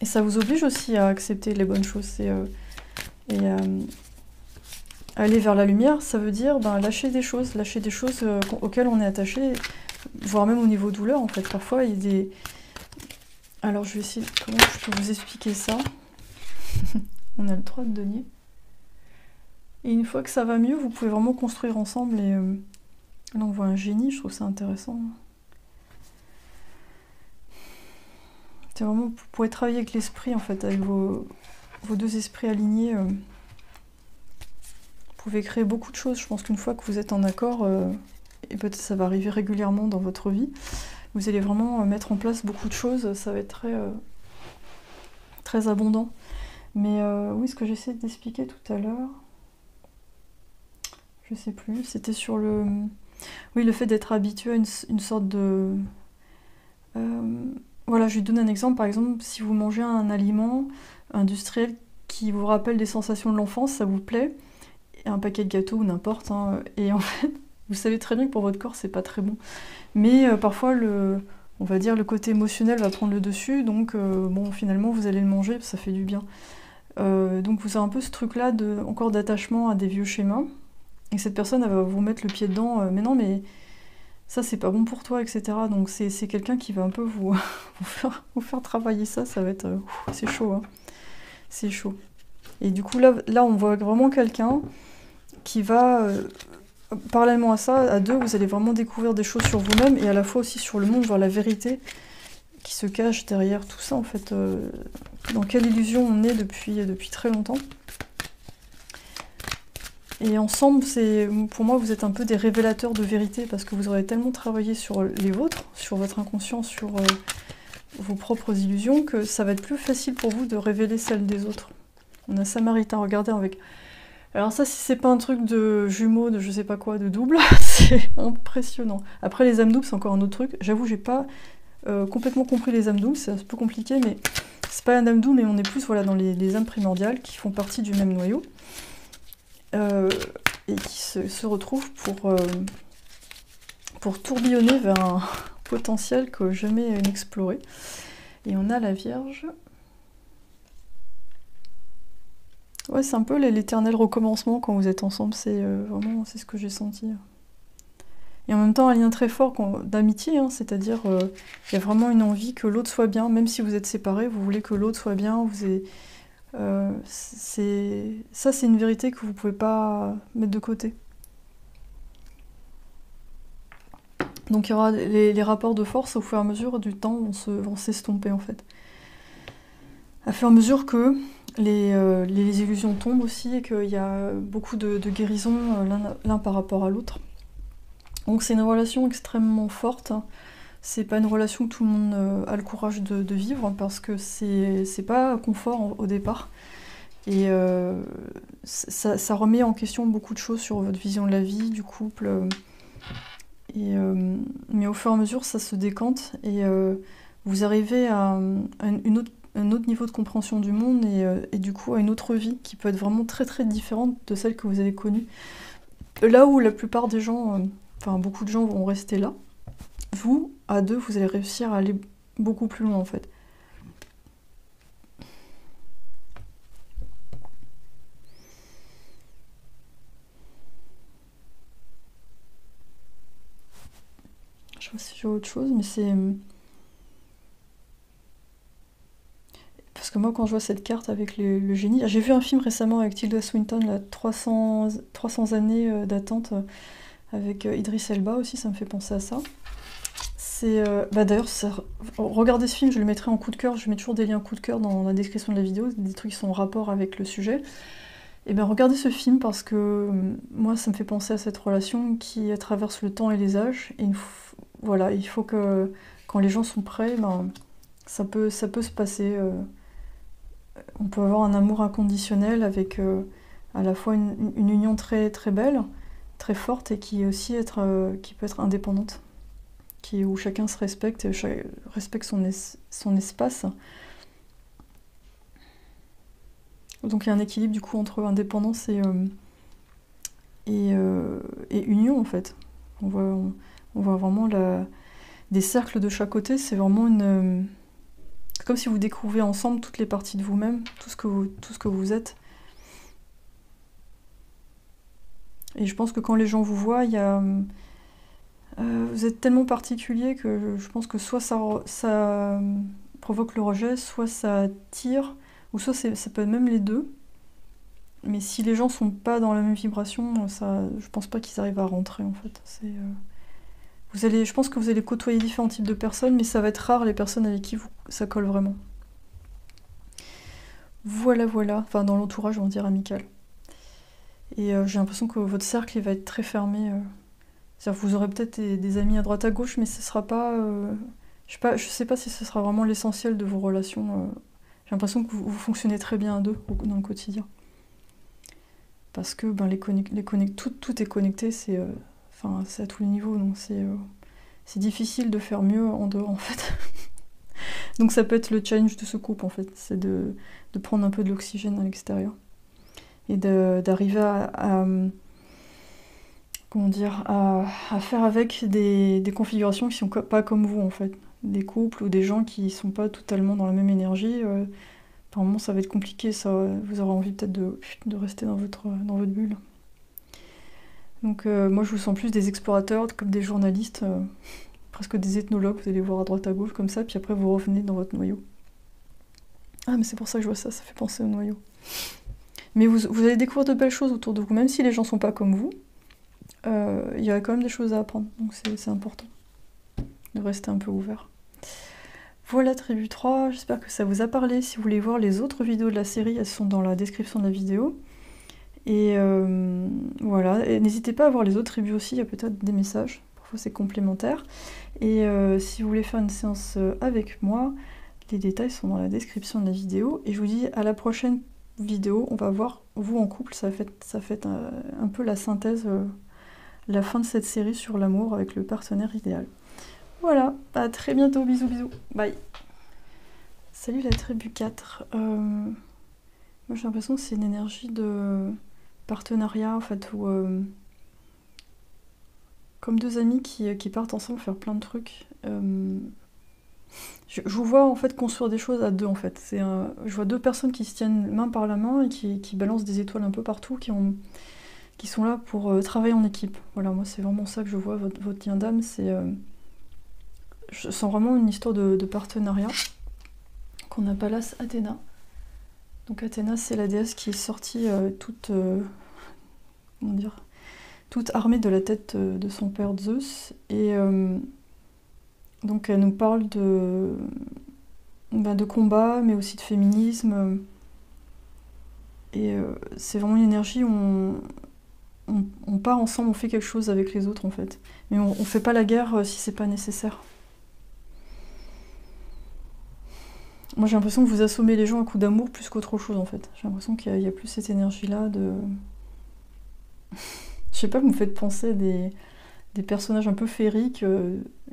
Et ça vous oblige aussi à accepter les bonnes choses, aller vers la lumière, ça veut dire lâcher des choses auxquelles on est attaché, voire même au niveau douleur en fait. Parfois il y a des... Alors je vais essayer, comment je peux vous expliquer ça. On a le 3 de denier. Et une fois que ça va mieux, vous pouvez vraiment construire ensemble, et là on voit un génie, je trouve ça intéressant. C'est vraiment, vous pouvez travailler avec l'esprit en fait, avec vos deux esprits alignés. Vous pouvez créer beaucoup de choses. Je pense qu'une fois que vous êtes en accord, et peut-être ça va arriver régulièrement dans votre vie, vous allez vraiment mettre en place beaucoup de choses, ça va être très, très abondant. Mais oui, ce que j'essaie d'expliquer tout à l'heure, je sais plus, c'était sur le... Oui, le fait d'être habitué à une sorte de... voilà, je lui donne un exemple. Par exemple, si vous mangez un aliment industriel qui vous rappelle des sensations de l'enfance, ça vous plaît, un paquet de gâteaux ou n'importe, hein, et en fait, vous savez très bien que pour votre corps, c'est pas très bon. Mais parfois, on va dire, le côté émotionnel va prendre le dessus, donc bon, finalement, vous allez le manger, ça fait du bien. Donc vous avez un peu ce truc-là encore d'attachement à des vieux schémas, et cette personne, elle va vous mettre le pied dedans, mais non, mais ça, c'est pas bon pour toi, etc. Donc c'est quelqu'un qui va un peu vous faire travailler ça, ça va être... c'est chaud, hein. C'est chaud. Et du coup, là on voit vraiment quelqu'un qui va... parallèlement à ça, à deux, vous allez vraiment découvrir des choses sur vous-même, et à la fois aussi sur le monde, voir la vérité qui se cache derrière tout ça, en fait. Dans quelle illusion on est depuis très longtemps. Et ensemble, pour moi, vous êtes un peu des révélateurs de vérité, parce que vous aurez tellement travaillé sur les vôtres, sur votre inconscient, sur vos propres illusions, que ça va être plus facile pour vous de révéler celles des autres. On a Samaritain, regardez avec... Alors ça, si c'est pas un truc de jumeaux, de je sais pas quoi, de double, c'est impressionnant. Après, les âmes doubles, c'est encore un autre truc. J'avoue, j'ai pas complètement compris les âmes doubles, c'est un peu compliqué, mais c'est pas un âme double, mais on est plus voilà, dans les âmes primordiales qui font partie du même noyau, et qui se retrouvent pour tourbillonner vers un potentiel que jamais inexploré. Et on a la Vierge... Ouais, c'est un peu l'éternel recommencement quand vous êtes ensemble, c'est vraiment c'est ce que j'ai senti. Et en même temps, un lien très fort d'amitié, hein, c'est-à-dire il y a vraiment une envie que l'autre soit bien, même si vous êtes séparés, vous voulez que l'autre soit bien, ça c'est une vérité que vous pouvez pas mettre de côté. Donc il y aura les rapports de force au fur et à mesure du temps vont s'estomper en fait. À fur et à mesure que les illusions tombent aussi, et qu'il y a beaucoup de guérison l'un par rapport à l'autre. Donc c'est une relation extrêmement forte. C'est pas une relation que tout le monde a le courage de vivre, parce que c'est pas confort au départ. Et ça remet en question beaucoup de choses sur votre vision de la vie, du couple. Mais au fur et à mesure, ça se décante, et vous arrivez à un autre niveau de compréhension du monde, et du coup à une autre vie qui peut être vraiment très très différente de celle que vous avez connue. Là où la plupart des gens, enfin beaucoup de gens vont rester là, vous, à deux, vous allez réussir à aller beaucoup plus loin en fait. Je vois si j'ai autre chose, mais c'est... Parce que moi, quand je vois cette carte avec le génie... J'ai vu un film récemment avec Tilda Swinton, là, 300 années d'attente, avec Idris Elba aussi, ça me fait penser à ça. D'ailleurs, regardez ce film, je le mettrai en coup de cœur, je mets toujours des liens coup de cœur dans la description de la vidéo, des trucs qui sont en rapport avec le sujet. Et bien regardez ce film parce que moi ça me fait penser à cette relation qui traverse le temps et les âges. Et voilà, il faut que quand les gens sont prêts, ben, ça peut se passer. On peut avoir un amour inconditionnel avec à la fois une union très, très belle, très forte et qui peut être indépendante. Où chacun se respecte, respecte son espace. Donc il y a un équilibre du coup entre indépendance et union en fait. On voit vraiment des cercles de chaque côté, c'est vraiment c'est comme si vous découvrez ensemble toutes les parties de vous-même, tout ce que vous êtes. Et je pense que quand les gens vous voient, vous êtes tellement particulier que je pense que soit ça provoque le rejet, soit ça attire, ou soit ça peut être même les deux. Mais si les gens sont pas dans la même vibration, je pense pas qu'ils arrivent à rentrer en fait. Je pense que vous allez côtoyer différents types de personnes, mais ça va être rare les personnes avec qui ça colle vraiment. Voilà, enfin dans l'entourage, on va dire amical. Et j'ai l'impression que votre cercle il va être très fermé. C'est-à-dire que vous aurez peut-être des amis à droite à gauche, mais ce sera pas... je sais pas si ce sera vraiment l'essentiel de vos relations. J'ai l'impression que vous fonctionnez très bien à deux dans le quotidien. Parce que ben, tout est connecté, c'est à tous les niveaux, donc c'est difficile de faire mieux en dehors en fait. Donc ça peut être le challenge de ce couple en fait, c'est de prendre un peu de l'oxygène à l'extérieur. Et d'arriver comment dire, à faire avec des configurations qui sont pas comme vous en fait. Des couples ou des gens qui sont pas totalement dans la même énergie. Par moment ça va être compliqué, vous aurez envie peut-être de rester dans votre bulle. Donc moi je vous sens plus des explorateurs, comme des journalistes, presque des ethnologues, vous allez voir à droite à gauche comme ça, puis après vous revenez dans votre noyau. Ah mais c'est pour ça que je vois ça fait penser au noyau. Mais vous allez découvrir de belles choses autour de vous, même si les gens sont pas comme vous. Il y a quand même des choses à apprendre, donc c'est important de rester un peu ouvert. Voilà Tribu 3, j'espère que ça vous a parlé. Si vous voulez voir les autres vidéos de la série, elles sont dans la description de la vidéo. Et voilà, et n'hésitez pas à voir les autres tribus aussi, il y a peut-être des messages, parfois c'est complémentaire. Et si vous voulez faire une séance avec moi, les détails sont dans la description de la vidéo. Et je vous dis à la prochaine vidéo, on va voir vous en couple, ça fait un peu la synthèse, la fin de cette série sur l'amour avec le partenaire idéal. Voilà, à très bientôt, bisous bisous, bye. Salut la tribu 4. Moi j'ai l'impression que c'est une énergie de partenariat en fait, où comme deux amis qui partent ensemble faire plein de trucs. Je vous vois en fait construire des choses à deux en fait. Je vois deux personnes qui se tiennent main par la main et qui balancent des étoiles un peu partout, qui sont là pour travailler en équipe. Voilà, moi c'est vraiment ça que je vois, votre lien d'âme, je sens vraiment une histoire de partenariat qu'on a Pallas Athéna. Donc Athéna c'est la déesse qui est sortie toute armée de la tête de son père Zeus. Et donc elle nous parle de combat, mais aussi de féminisme. Et c'est vraiment une énergie où on part ensemble, on fait quelque chose avec les autres en fait. Mais on fait pas la guerre si c'est pas nécessaire. Moi j'ai l'impression que vous assommez les gens à coups d'amour plus qu'autre chose en fait. J'ai l'impression qu'il y a plus cette énergie-là de... Je sais pas, vous me faites penser à des personnages un peu féeriques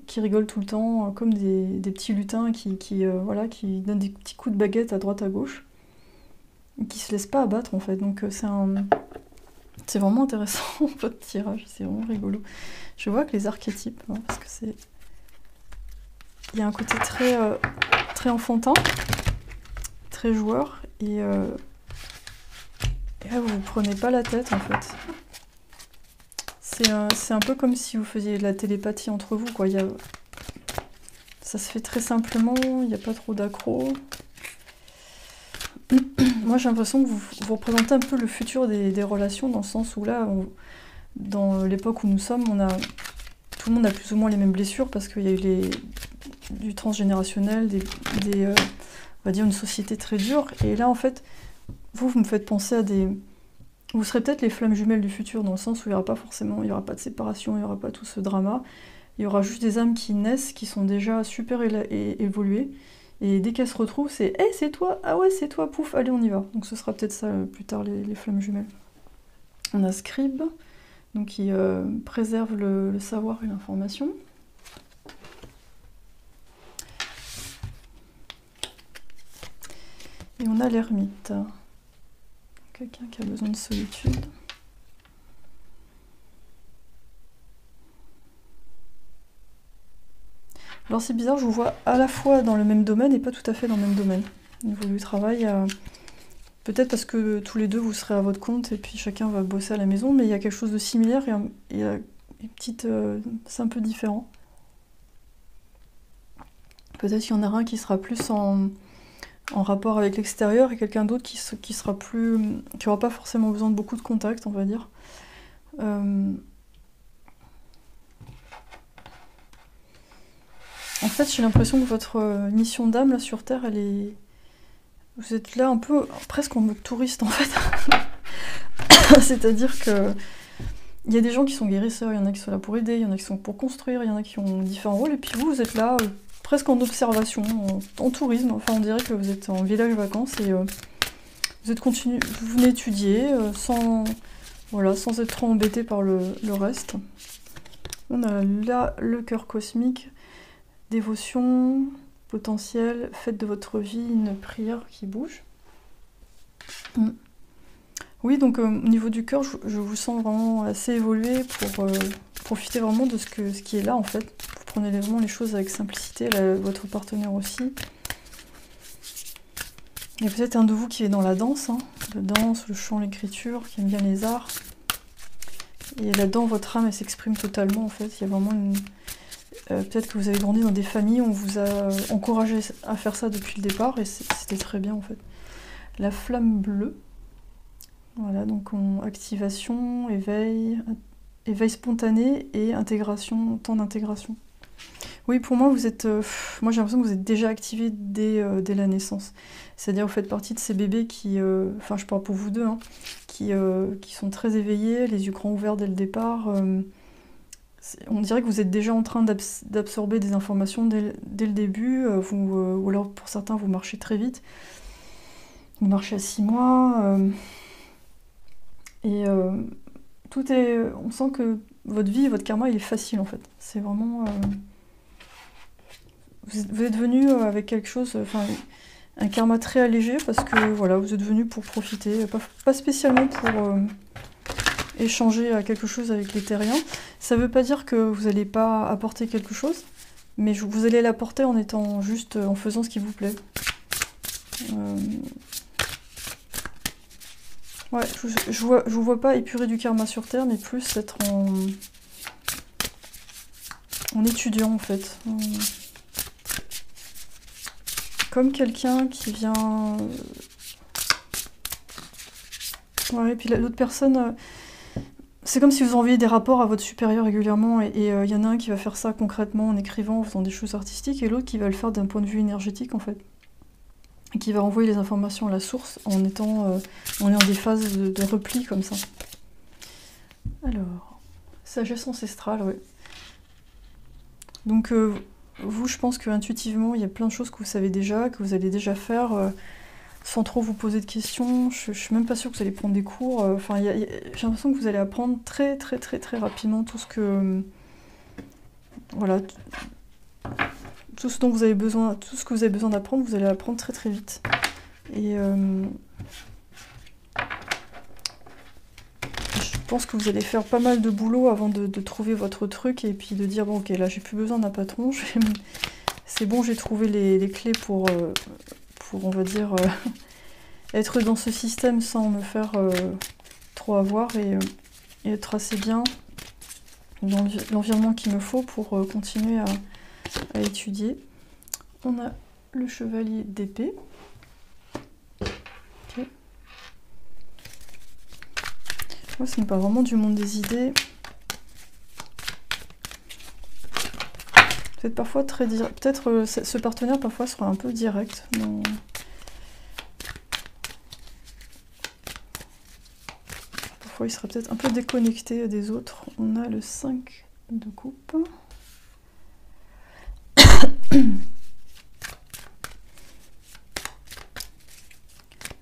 qui rigolent tout le temps, comme des petits lutins qui donnent des petits coups de baguette à droite à gauche, et qui se laissent pas abattre en fait. Donc c'est vraiment intéressant votre tirage, c'est vraiment rigolo. Je vois que les archétypes, hein, parce que c'est... Il y a un côté très enfantin, très joueur, et là vous vous prenez pas la tête en fait. C'est un peu comme si vous faisiez de la télépathie entre vous, quoi. Ça se fait très simplement, il n'y a pas trop d'accro. Moi, j'ai l'impression que vous représentez un peu le futur des relations, dans le sens où là, dans l'époque où nous sommes, tout le monde a plus ou moins les mêmes blessures, parce qu'il y a eu du transgénérationnel, on va dire une société très dure. Et là, en fait, vous me faites penser à vous serez peut-être les flammes jumelles du futur, dans le sens où il n'y aura pas de séparation, il n'y aura pas tout ce drama. Il y aura juste des âmes qui naissent, qui sont déjà super évoluées. Et dès qu'elles se retrouvent, c'est hey, c'est toi, ah ouais, c'est toi, pouf, allez, on y va. Donc ce sera peut-être ça plus tard, les flammes jumelles. On a Scribe, donc qui préserve le savoir et l'information. Et on a l'ermite. Quelqu'un qui a besoin de solitude. Alors c'est bizarre, je vous vois à la fois dans le même domaine et pas tout à fait dans le même domaine. Au niveau du travail, peut-être parce que tous les deux vous serez à votre compte et puis chacun va bosser à la maison, mais il y a quelque chose de similaire et il y a une petite... c'est un peu différent. Peut-être qu'il y en a un qui sera plus en rapport avec l'extérieur et quelqu'un d'autre qui sera plus... qui n'aura pas forcément besoin de beaucoup de contact, on va dire. En fait, j'ai l'impression que votre mission d'âme là sur Terre, vous êtes là un peu presque en mode touriste en fait. C'est-à-dire que il y a des gens qui sont guérisseurs, il y en a qui sont là pour aider, il y en a qui sont pour construire, il y en a qui ont différents rôles, et puis vous êtes là presque en observation, en tourisme. Enfin, on dirait que vous êtes en village vacances et vous venez étudier sans être trop embêté par le reste. On a là le cœur cosmique. Dévotion, potentiel, faites de votre vie une prière qui bouge. Oui, donc au niveau du cœur, je vous sens vraiment assez évolué pour profiter vraiment de ce qui est là en fait. Vous prenez vraiment les choses avec simplicité, votre partenaire aussi. Il y a peut-être un de vous qui est dans la danse, le chant, l'écriture, qui aime bien les arts. Et là-dedans, votre âme, elle s'exprime totalement en fait. Il y a vraiment une... peut-être que vous avez grandi dans des familles où on vous a encouragé à faire ça depuis le départ et c'était très bien en fait. La flamme bleue, voilà, donc activation, éveil spontané et intégration, temps d'intégration. Oui, pour moi, vous êtes, moi j'ai l'impression que vous êtes déjà activé dès la naissance. C'est-à-dire vous faites partie de ces bébés qui, enfin je parle pour vous deux, qui sont très éveillés, les yeux grands ouverts dès le départ. On dirait que vous êtes déjà en train d'absorber des informations dès le début, ou alors pour certains vous marchez très vite. Vous marchez à 6 mois, et tout est... On sent que votre vie et votre karma il est facile en fait. C'est vraiment... vous êtes venu avec quelque chose, enfin un karma très allégé parce que voilà, vous êtes venu pour profiter, pas spécialement pour... échanger à quelque chose avec les terriens. Ça veut pas dire que vous n'allez pas apporter quelque chose, mais vous allez l'apporter en étant juste, en faisant ce qui vous plaît. Ouais, je vous vois pas épurer du karma sur Terre, mais plus être en étudiant en fait. Comme quelqu'un qui vient... Ouais, et puis l'autre personne... C'est comme si vous envoyiez des rapports à votre supérieur régulièrement et y en a un qui va faire ça concrètement en écrivant, en faisant des choses artistiques, et l'autre qui va le faire d'un point de vue énergétique en fait. Et qui va renvoyer les informations à la source en ayant des phases de repli comme ça. Alors, sagesse ancestrale, oui. Donc vous, je pense qu'intuitivement, il y a plein de choses que vous savez déjà, que vous allez déjà faire... sans trop vous poser de questions, je suis même pas sûre que vous allez prendre des cours. Enfin, j'ai l'impression que vous allez apprendre très très très très rapidement tout ce que... Voilà. Tout ce dont vous avez besoin, tout ce que vous avez besoin d'apprendre, vous allez apprendre très très vite. Et je pense que vous allez faire pas mal de boulot avant de trouver votre truc et puis de dire, bon ok, là j'ai plus besoin d'un patron, c'est bon, j'ai trouvé les clés pour on va dire, être dans ce système sans me faire trop avoir et être assez bien dans l'environnement qu'il me faut pour continuer à étudier. On a le chevalier d'épée. Okay. Moi, ce n'est pas vraiment du monde des idées. Peut-être parfois très direct. Peut-être ce partenaire parfois sera un peu direct. Non. Parfois, il serait peut-être un peu déconnecté des autres. On a le 5 de coupe.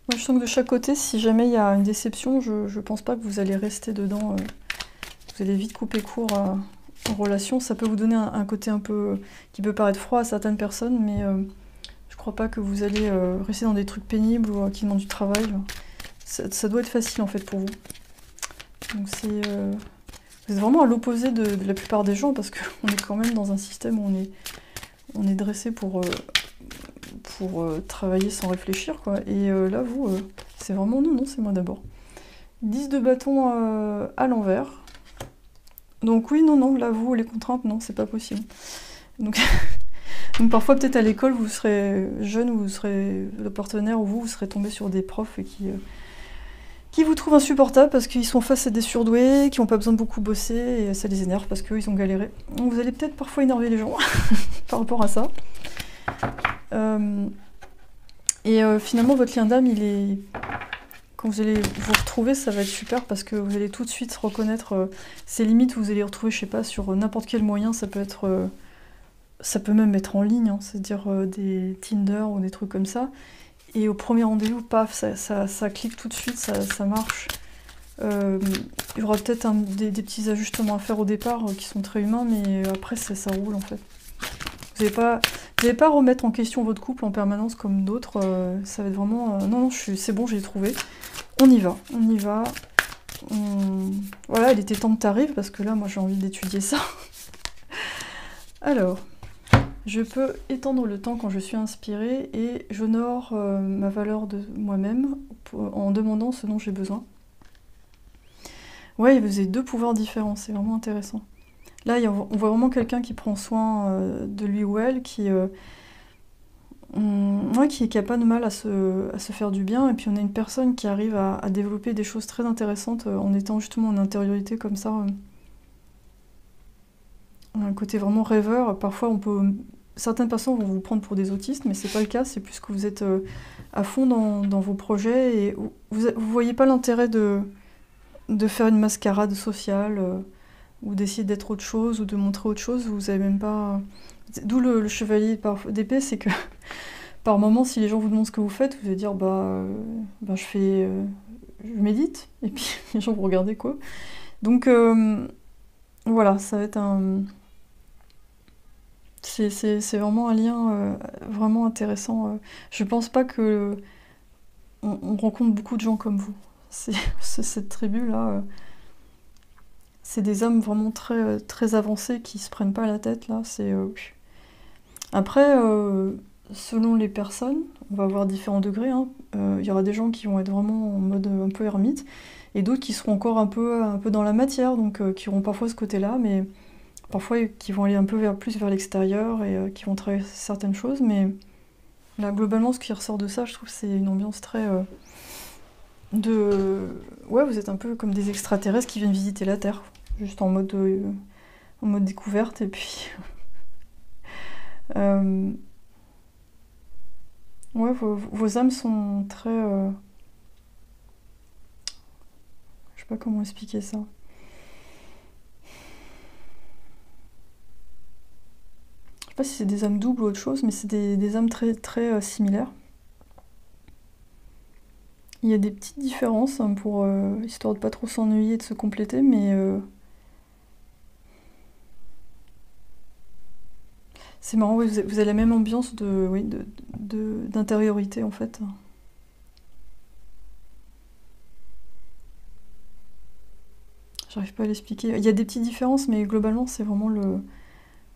Moi, je sens que de chaque côté, si jamais il y a une déception, je pense pas que vous allez rester dedans. Vous allez vite couper court en relation. Ça peut vous donner un côté un peu qui peut paraître froid à certaines personnes, mais je crois pas que vous allez rester dans des trucs pénibles ou qui demandent du travail. Ça doit être facile en fait pour vous. Donc vous êtes vraiment à l'opposé de la plupart des gens parce qu'on est quand même dans un système où on est dressé pour travailler sans réfléchir, quoi. Et là, vous, c'est vraiment non, c'est moi d'abord. 10 de bâton à l'envers. Donc oui, non, là, vous, les contraintes, non, c'est pas possible. Donc, donc parfois, peut-être à l'école, vous serez jeune, vous serez le partenaire, ou vous serez tombé sur des profs qui vous trouvent insupportables parce qu'ils sont face à des surdoués, qui n'ont pas besoin de beaucoup bosser, et ça les énerve parce qu'ils ont galéré. Donc vous allez peut-être parfois énerver les gens par rapport à ça. Finalement, votre lien d'âme, quand vous allez vous retrouver, ça va être super parce que vous allez tout de suite reconnaître ces limites. Vous allez les retrouver, je sais pas, sur n'importe quel moyen. Ça peut même être en ligne, hein, c'est-à-dire des Tinder ou des trucs comme ça. Et au premier rendez-vous, paf, ça clique tout de suite, ça marche. Il y aura peut-être des petits ajustements à faire au départ qui sont très humains, mais après, ça roule en fait. Vous n'allez pas remettre en question votre couple en permanence comme d'autres. Ça va être vraiment... non, c'est bon, j'ai trouvé. On y va. Voilà, il était temps que tu arrives, parce que là, moi, j'ai envie d'étudier ça. Alors, je peux étendre le temps quand je suis inspirée et j'honore ma valeur de moi-même en demandant ce dont j'ai besoin. Ouais, vous avez 2 pouvoirs différents, c'est vraiment intéressant. Là, on voit vraiment quelqu'un qui prend soin de lui ou elle, qui a pas de mal à se faire du bien. Et puis on a une personne qui arrive à développer des choses très intéressantes en étant justement en intériorité comme ça. Un côté vraiment rêveur. Parfois, certaines personnes vont vous prendre pour des autistes, mais c'est pas le cas. C'est plus que vous êtes à fond dans vos projets et vous voyez pas l'intérêt de faire une mascarade sociale. Ou d'essayer d'être autre chose, ou de montrer autre chose, vous avez même pas... D'où le chevalier d'épée, c'est que par moment, si les gens vous demandent ce que vous faites, vous allez dire je médite, et puis les gens vous regardez quoi. Donc voilà, ça va être c'est vraiment un lien vraiment intéressant. Je pense pas que on rencontre beaucoup de gens comme vous. Cette tribu-là... c'est des âmes vraiment très, très avancées qui se prennent pas la tête, là. Après, selon les personnes, on va avoir différents degrés, hein. Il y aura des gens qui vont être vraiment en mode un peu ermite, et d'autres qui seront encore un peu dans la matière, donc qui auront parfois ce côté-là, mais parfois qui vont aller un peu plus vers l'extérieur et qui vont travailler certaines choses. Mais là, globalement, ce qui ressort de ça, je trouve, c'est une ambiance très... Ouais, vous êtes un peu comme des extraterrestres qui viennent visiter la Terre. Juste en mode découverte, et puis... ouais, vos âmes sont très... je sais pas comment expliquer ça. Je sais pas si c'est des âmes doubles ou autre chose, mais c'est des âmes très, très similaires. Il y a des petites différences, hein, histoire de pas trop s'ennuyer et de se compléter, mais... c'est marrant, oui, vous avez la même ambiance d'intériorité, en fait. J'arrive pas à l'expliquer. Il y a des petites différences, mais globalement, c'est vraiment le...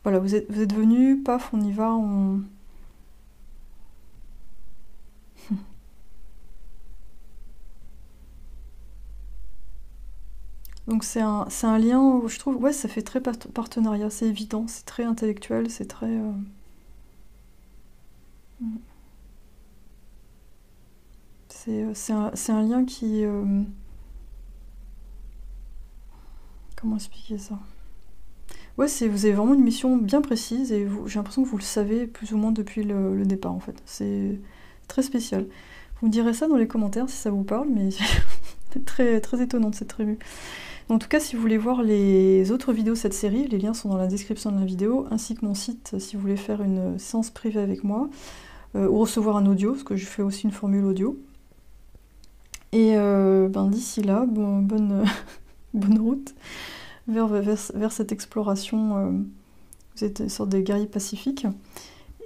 Voilà, vous êtes venus, paf, on y va, Donc c'est un lien où je trouve, ouais, ça fait très partenariat, c'est évident, c'est très intellectuel, c'est très... c'est un lien qui... comment expliquer ça? Ouais, vous avez vraiment une mission bien précise et j'ai l'impression que vous le savez plus ou moins depuis le départ en fait. C'est très spécial. Vous me direz ça dans les commentaires si ça vous parle, mais c'est très, très étonnante cette tribu. En tout cas, si vous voulez voir les autres vidéos de cette série, les liens sont dans la description de la vidéo, ainsi que mon site si vous voulez faire une séance privée avec moi, ou recevoir un audio, parce que je fais aussi une formule audio. Et ben, d'ici là, bonne, bonne route vers cette exploration. Vous êtes une sorte de guerrier pacifique.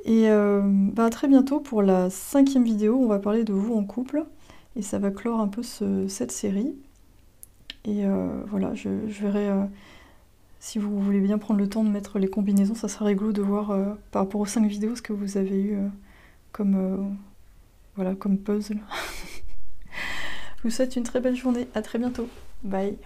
Et ben, à très bientôt pour la 5e vidéo, on va parler de vous en couple. Et ça va clore un peu cette série. Et voilà, je verrai si vous voulez bien prendre le temps de mettre les combinaisons, ça sera rigolo de voir par rapport aux 5 vidéos ce que vous avez eu voilà, comme puzzle. Je vous souhaite une très belle journée, à très bientôt. Bye.